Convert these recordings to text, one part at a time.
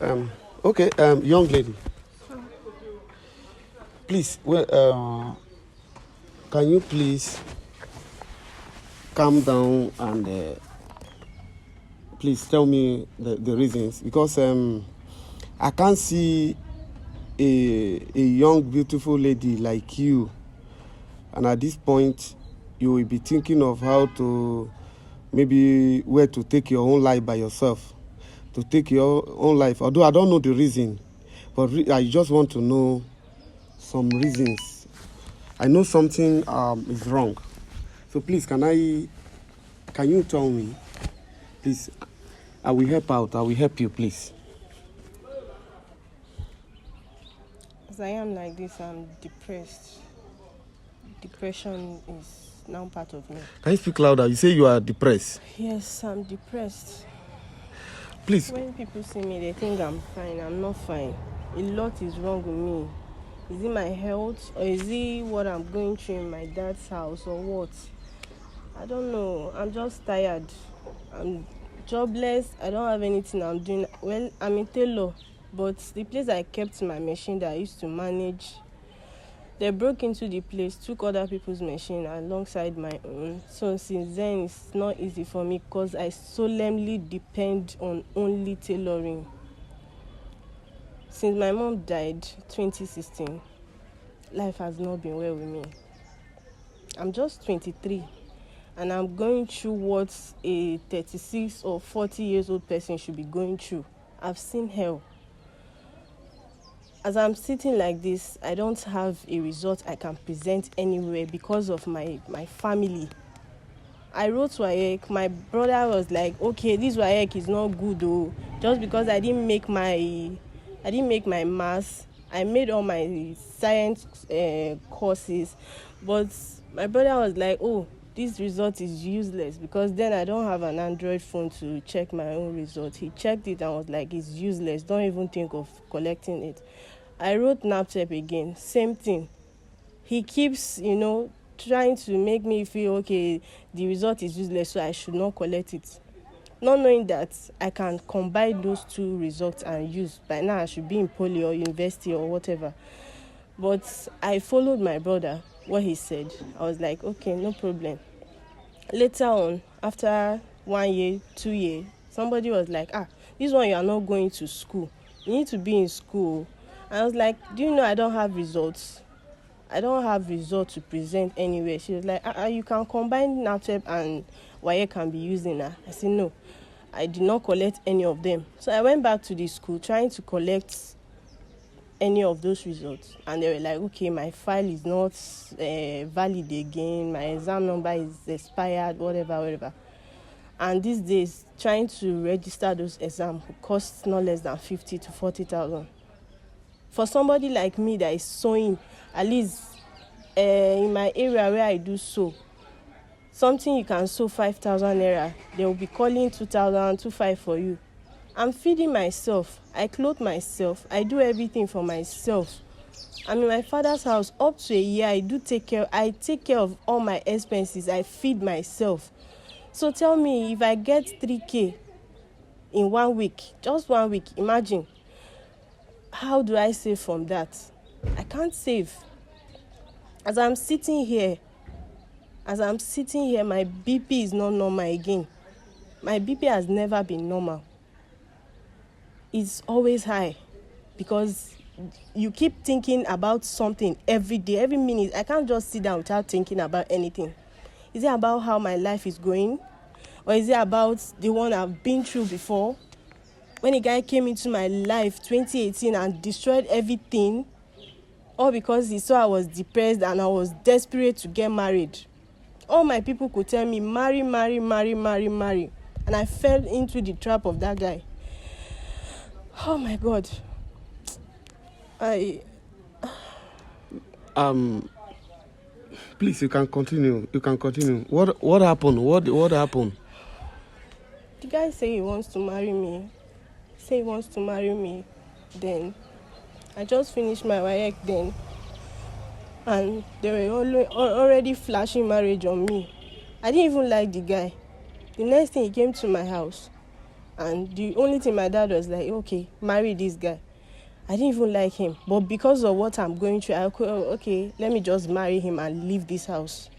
Okay, young lady, please, can you please calm down and please tell me the reasons? Because I can't see a young, beautiful lady like you, and at this point, you will be thinking of how to maybe where to take your own life by yourself, to take your own life. Although I don't know the reason, but I just want to know some reasons. I know something is wrong. So please, can you tell me? Please, I will help out. I will help you, please. As I am like this, I'm depressed. Depression is now part of me. Can you speak louder? You say you are depressed. Yes, I'm depressed. Please. When people see me, they think I'm fine. I'm not fine. A lot is wrong with me. Is it my health, or is it what I'm going through in my dad's house, or what? I don't know. I'm just tired. I'm jobless. I don't have anything I'm doing. Well, I'm a tailor, but the place I kept my machine that I used to manage, they broke into the place, took other people's machine alongside my own. So since then, it's not easy for me because I solemnly depend on only tailoring. Since my mom died 2016, life has not been well with me. I'm just 23, and I'm going through what a 36 or 40 years old person should be going through. I've seen hell. As I'm sitting like this, I don't have a result I can present anywhere because of my family. I wrote WAEC. My brother was like, okay, this WAEC is not good though. Just because I didn't make my maths. I made all my science courses. But my brother was like, oh, this result is useless, because then I don't have an Android phone to check my own result. He checked it and was like, it's useless. Don't even think of collecting it. I wrote NAPTEP again. Same thing. He keeps, trying to make me feel, okay, the result is useless, so I should not collect it. Not knowing that I can combine those two results and use. By now, I should be in poly or university or whatever. But I followed my brother, what he said. I was like, okay, no problem. Later on, after 1 year, 2 years, somebody was like, this one you are not going to school. You need to be in school. I was like, do you know I don't have results? I don't have results to present anywhere. She was like, you can combine NAPTEP and WAEC can be using her. I said, no, I did not collect any of them. So I went back to the school trying to collect any of those results. And they were like, okay, my file is not valid again. My exam number is expired, whatever. And these days, trying to register those exams costs not less than 50 to 40,000. For somebody like me that is sewing, at least in my area where I do sew, something you can sew 5,000 naira, they will be calling 2,000, 2,500 for you. I'm feeding myself. I clothe myself. I do everything for myself. I'm in my father's house up to a year. I take care of all my expenses. I feed myself. So tell me, if I get 3K in 1 week, just 1 week, imagine, how do I save from that? I can't save. As I'm sitting here, my BP is not normal again. My BP has never been normal. It's always high because you keep thinking about something every day, every minute. I can't just sit down without thinking about anything. Is it about how my life is going? Or is it about the one I've been through before? When a guy came into my life 2018 and destroyed everything, all because he saw I was depressed and I was desperate to get married. All my people could tell me, marry. And I fell into the trap of that guy. Oh my God. Please, you can continue. What happened? What happened? The guy said he wants to marry me. Then I just finished my WAEC then. And they were already flashing marriage on me. I didn't even like the guy. The next thing, he came to my house And the only thing my dad was like, okay, marry this guy. I didn't even like him, but because of what I'm going through, I could, okay, let me just marry him and leave this house.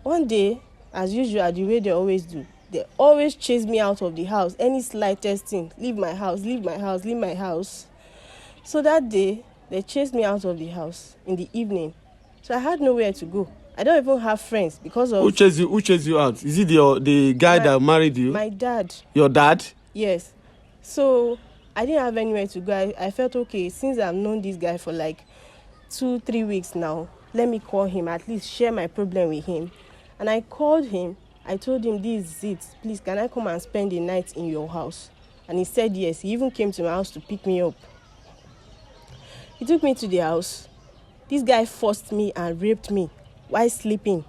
One day, as usual, the way they always do, they always chase me out of the house. Any slightest thing, leave my house, leave my house, leave my house. So that day, they chased me out of the house in the evening. So I had nowhere to go. I don't even have friends because of... Who chased you out? Is it the guy that married you? My dad. Your dad? Yes. So I didn't have anywhere to go. I felt, okay, since I've known this guy for like 2-3 weeks now, let me call him, at least share my problem with him. And I called him. I told him, this is it. Please, can I come and spend the night in your house? And he said yes. He even came to my house to pick me up. He took me to the house. This guy forced me and raped me while sleeping.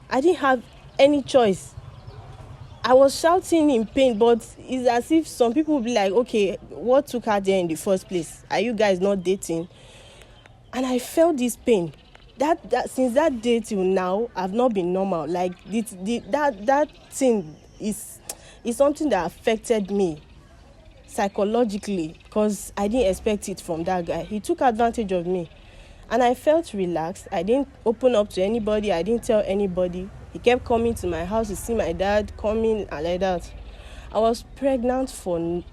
I didn't have any choice. I was shouting in pain, but it's as if some people will be like, okay, what took her there in the first place? Are you guys not dating? And I felt this pain. That since that day till now, I've not been normal. Like that thing is something that affected me psychologically, because I didn't expect it from that guy. He took advantage of me. And I felt relaxed. I didn't open up to anybody. I didn't tell anybody. He kept coming to my house to see my dad, coming and like that. I was pregnant for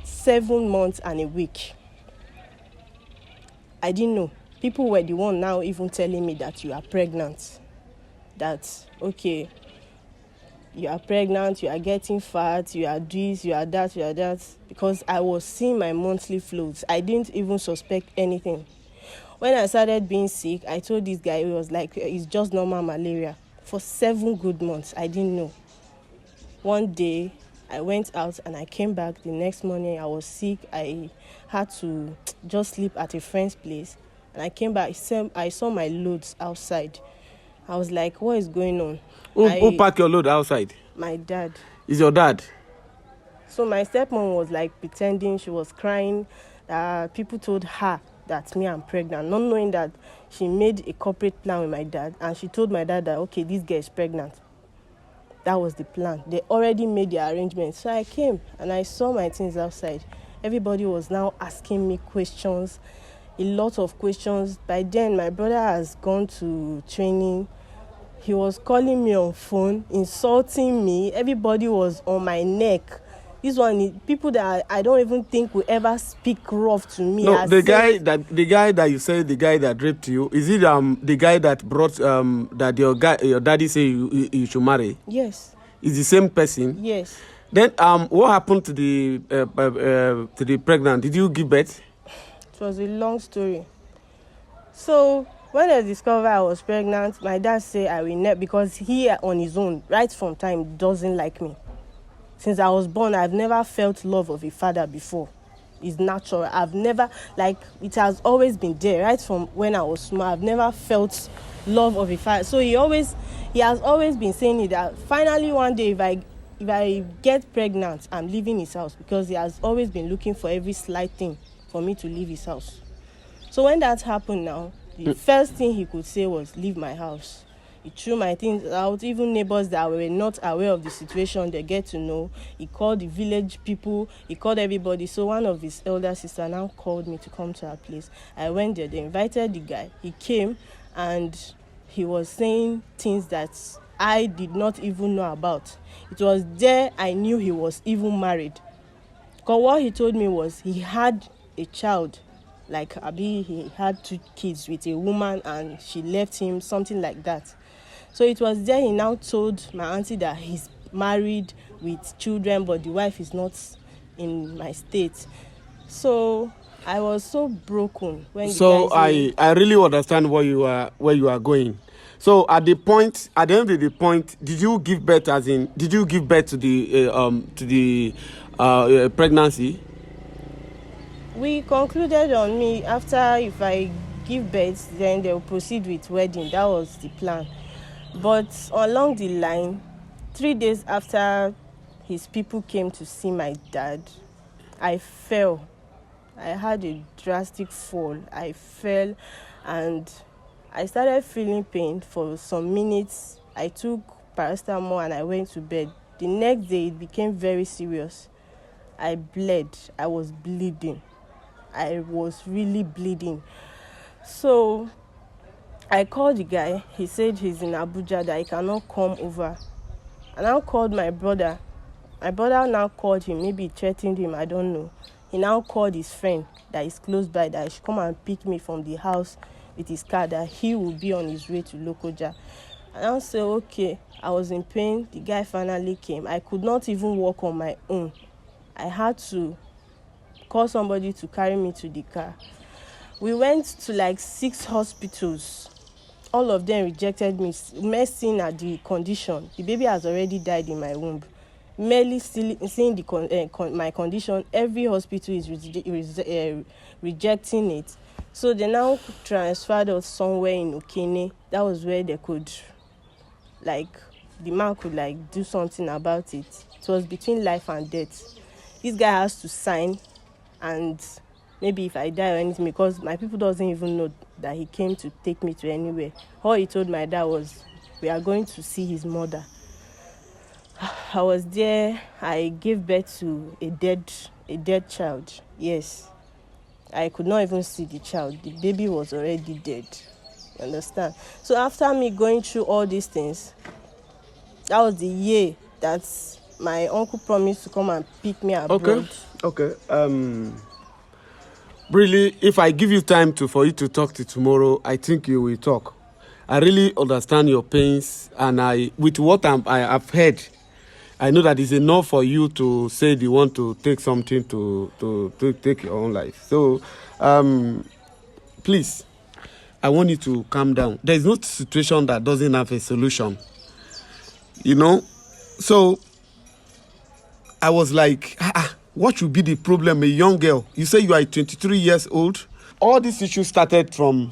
7 months and a week. I didn't know. People were the one now even telling me that you are pregnant. That, okay, you are pregnant, you are getting fat, you are this, you are that, you are that. Because I was seeing my monthly flows. I didn't even suspect anything. When I started being sick, I told this guy, it was like, it's just normal malaria. For 7 good months, I didn't know. One day, I went out and I came back. The next morning, I was sick. I had to just sleep at a friend's place. And I came back, I saw my loads outside. I was like, what is going on? Who packed your load outside? My dad. Is your dad? So my stepmom was like pretending, she was crying. People told her that me, I'm pregnant, not knowing that she made a corporate plan with my dad, and she told my dad that, okay, this girl is pregnant. That was the plan. They already made the arrangements. So I came and I saw my things outside. Everybody was now asking me questions, a lot of questions. By then, my brother has gone to training. He was calling me on phone, insulting me. Everybody was on my neck. This one, people that I don't even think will ever speak rough to me. No, the guy that you said, the guy that raped you, is it the guy that brought that your daddy say you should marry? Yes. Is the same person? Yes. Then what happened to the pregnant? Did you give birth? It was a long story. So when I discovered I was pregnant, my dad said I will never, because he on his own, right from time, doesn't like me. Since I was born, I've never felt love of a father before. It's natural. I've never, like, it has always been there, right from when I was small. I've never felt love of a father. So he has always been saying it, that finally one day, if I get pregnant, I'm leaving his house, because he has always been looking for every slight thing for me to leave his house. So when that happened now, the first thing he could say was, leave my house. He threw my things out. Even neighbors that were not aware of the situation, they get to know. He called the village people. He called everybody. So one of his elder sisters now called me to come to our place. I went there. They invited the guy. He came and he was saying things that I did not even know about. It was there I knew he was even married. Because what he told me was he had a child. Like he had 2 kids with a woman and she left him, something like that. So it was there he now told my auntie that he's married with children, but the wife is not in my state. So I was so broken when. So I really understand where you are going. So at the end of the point, did you give birth to the pregnancy? We concluded on me after, if I give birth, then they'll proceed with wedding. That was the plan. But along the line, 3 days after his people came to see my dad, I fell. I had a drastic fall. I fell and I started feeling pain for some minutes. I took paracetamol and I went to bed. The next day, it became very serious. I bled. I was bleeding. I was really bleeding. So I called the guy. He said he's in Abuja, that he cannot come over. And I called my brother. My brother now called him, maybe he threatened him, I don't know. He now called his friend that is close by, that he should come and pick me from the house with his car, that he will be on his way to Lokoja. And I said, okay. I was in pain. The guy finally came. I could not even walk on my own. I had to call somebody to carry me to the car. We went to like 6 hospitals. All of them rejected me, messing at the condition. The baby has already died in my womb. Merely still seeing my condition, every hospital is rejecting it. So they now transferred us somewhere in Okene. That was where they could, like, the man could like do something about it. It was between life and death. This guy has to sign, and maybe if I die or anything, because my people doesn't even know that he came to take me to anywhere. All he told my dad was, we are going to see his mother. I was there. I gave birth to a dead child. Yes. I could not even see the child. The baby was already dead. You understand? So after me going through all these things, that was the year that my uncle promised to come and pick me abroad. Okay. Really, if I give you time for you to talk to tomorrow, I think you will talk. I really understand your pains, and with what I have heard, I know that it's enough for you to say you want to take something to take your own life. So, please, I want you to calm down. There is no situation that doesn't have a solution. You know? So, I was like, what should be the problem? A young girl. You say you are 23 years old. All these issues started from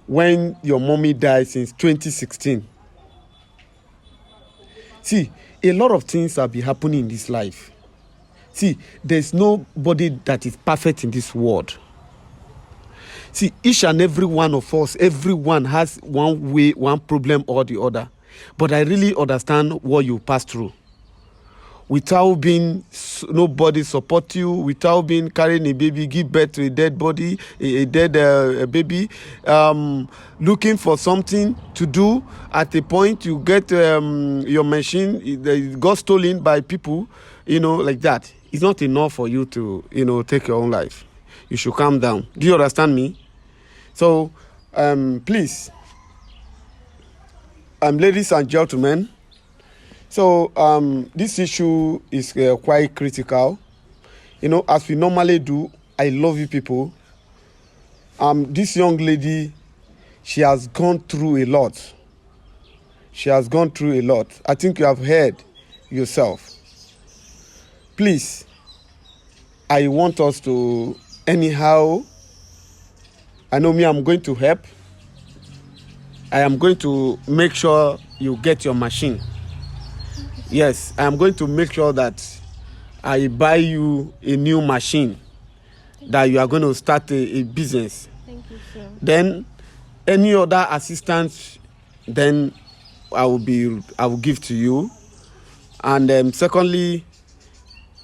when your mommy died since 2016. See, a lot of things have been happening in this life. See, there's nobody that is perfect in this world. See, each and every one of us, everyone has one way, one problem or the other. But I really understand what you passed through. Without being, nobody support you, without being carrying a baby, give birth to a dead body, a dead baby, looking for something to do. At a point, you get your machine, it got stolen by people, like that. It's not enough for you to, take your own life. You should calm down. Do you understand me? So, please, ladies and gentlemen, so this issue is quite critical. As we normally do, I love you people. This young lady, she has gone through a lot. I think you have heard yourself. Please, I want us to, anyhow, I know me, I'm going to help. I am going to make sure you get your machine. Yes, I am going to make sure that I buy you a new machine, that you are going to start a business. Thank you, sir. Then any other assistance, then I will give to you. And secondly,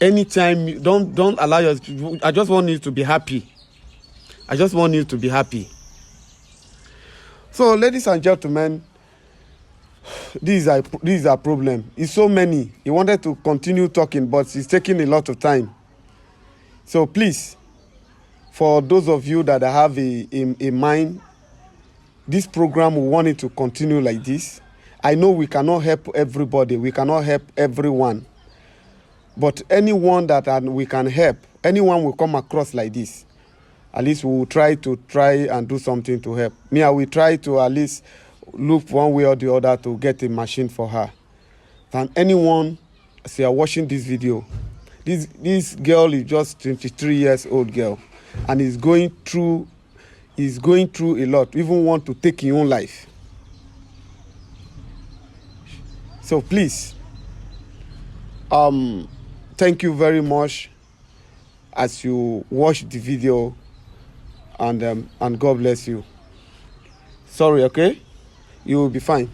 anytime, don't allow I just want you to be happy. So, ladies and gentlemen, this is a problem. It's so many. He wanted to continue talking, but it's taking a lot of time. So please, for those of you that have a mind, this program, we want it to continue like this. I know we cannot help everybody. We cannot help everyone. But anyone that we can help, anyone will come across like this, at least we will try and do something to help. I will try to at least look one way or the other to get a machine for her. And anyone, as you are watching this video, this girl is just 23 years old girl, and is going through a lot, even want to take her own life. So please, thank you very much as you watch the video, and God bless you. Sorry, okay? You will be fine.